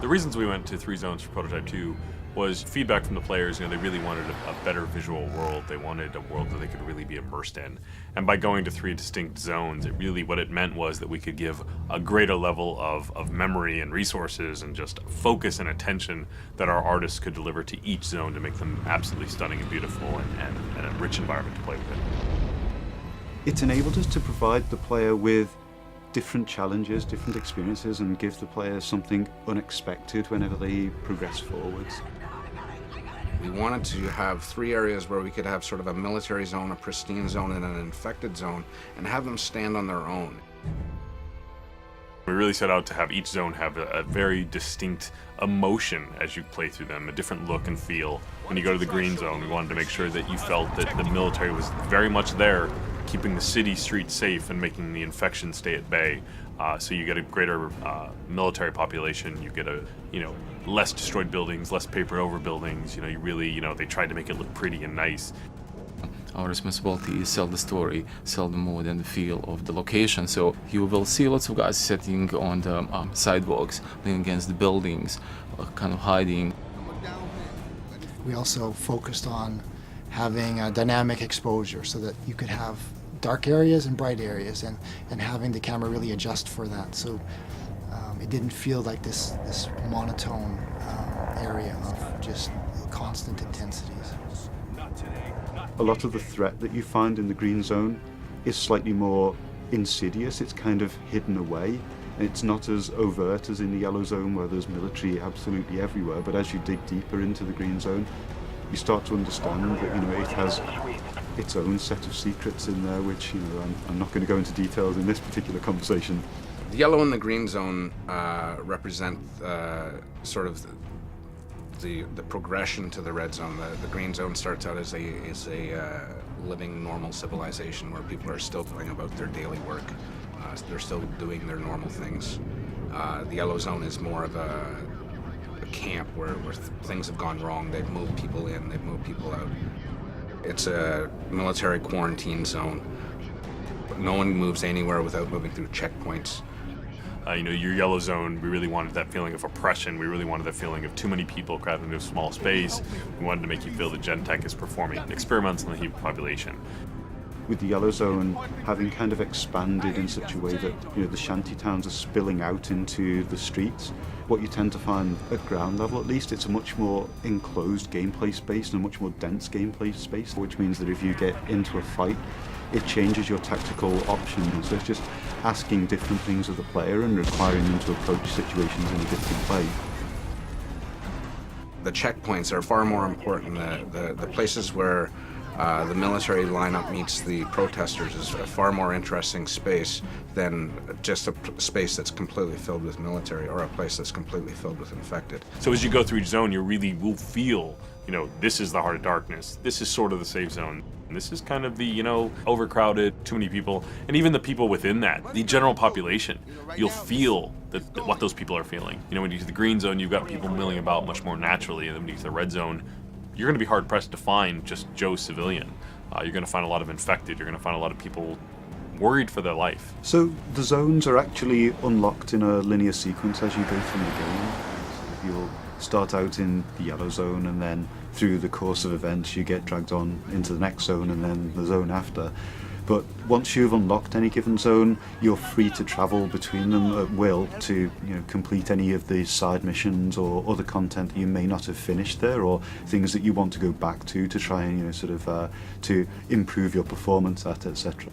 reasons we went to 3 zones for Prototype 2 was feedback from the players. They really wanted a better visual world. They wanted a world that they could really be immersed in. And by going to 3 distinct zones, what it meant was that we could give a greater level of memory and resources and just focus and attention that our artists could deliver to each zone to make them absolutely stunning and beautiful and a rich environment to play with. It's enabled us to provide the player with different challenges, different experiences, and give the player something unexpected whenever they progress forwards. We wanted to have 3 areas where we could have sort of a military zone, a pristine zone, and an infected zone, and have them stand on their own. We really set out to have each zone have a very distinct emotion as you play through them, a different look and feel. When you go to the green zone, we wanted to make sure that you felt that the military was very much there, keeping the city streets safe and making the infection stay at bay. So you get a greater military population, you get less destroyed buildings, less papered over buildings. They tried to make it look pretty and nice. Our responsibility is sell the story, sell the mood and the feel of the location. So you will see lots of guys sitting on the sidewalks, leaning against the buildings, kind of hiding. We also focused on having a dynamic exposure so that you could have dark areas and bright areas, and having the camera really adjust for that. So it didn't feel like this monotone area of just constant intensities. A lot of the threat that you find in the green zone is slightly more insidious. It's kind of hidden away. It's not as overt as in the yellow zone where there's military absolutely everywhere, but as you dig deeper into the green zone, you start to understand that it has its own set of secrets in there, which I'm not going to go into details in this particular conversation. The yellow and the green zone represent sort of the progression to the red zone. The green zone starts out as a living normal civilization where people are still going about their daily work. They're still doing their normal things. The yellow zone is more of a camp where things have gone wrong. They've moved people in, they've moved people out. It's a military quarantine zone. No one moves anywhere without moving through checkpoints. Your yellow zone, we really wanted that feeling of oppression. We really wanted that feeling of too many people crowded into a small space. We wanted to make you feel that Gentek is performing experiments on the human population. With the yellow zone having kind of expanded in such a way that the shanty towns are spilling out into the streets, what you tend to find at ground level, at least, it's a much more enclosed gameplay space and a much more dense gameplay space, which means that if you get into a fight, it changes your tactical options. So it's just asking different things of the player and requiring them to approach situations in a different way. The checkpoints are far more important. The places where the military lineup meets the protesters is a far more interesting space than just a space that's completely filled with military or a place that's completely filled with infected. So as you go through each zone, you really will feel, this is the heart of darkness. This is sort of the safe zone. And this is kind of the, overcrowded, too many people, and even the people within that, the general population. You'll feel what those people are feeling. When you get to the green zone, you've got people milling about much more naturally, and then when you get to the red zone, you're going to be hard-pressed to find just Joe civilian. You're going to find a lot of infected. You're going to find a lot of people worried for their life. So the zones are actually unlocked in a linear sequence as you go through the game. So you'll start out in the yellow zone, and then through the course of events you get dragged on into the next zone and then the zone after. But once you've unlocked any given zone, you're free to travel between them at will to complete any of the side missions or other content that you may not have finished there, or things that you want to go back to try and to improve your performance at, etc.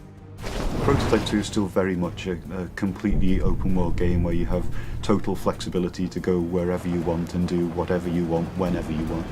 Prototype 2 is still very much a completely open world game where you have total flexibility to go wherever you want and do whatever you want whenever you want.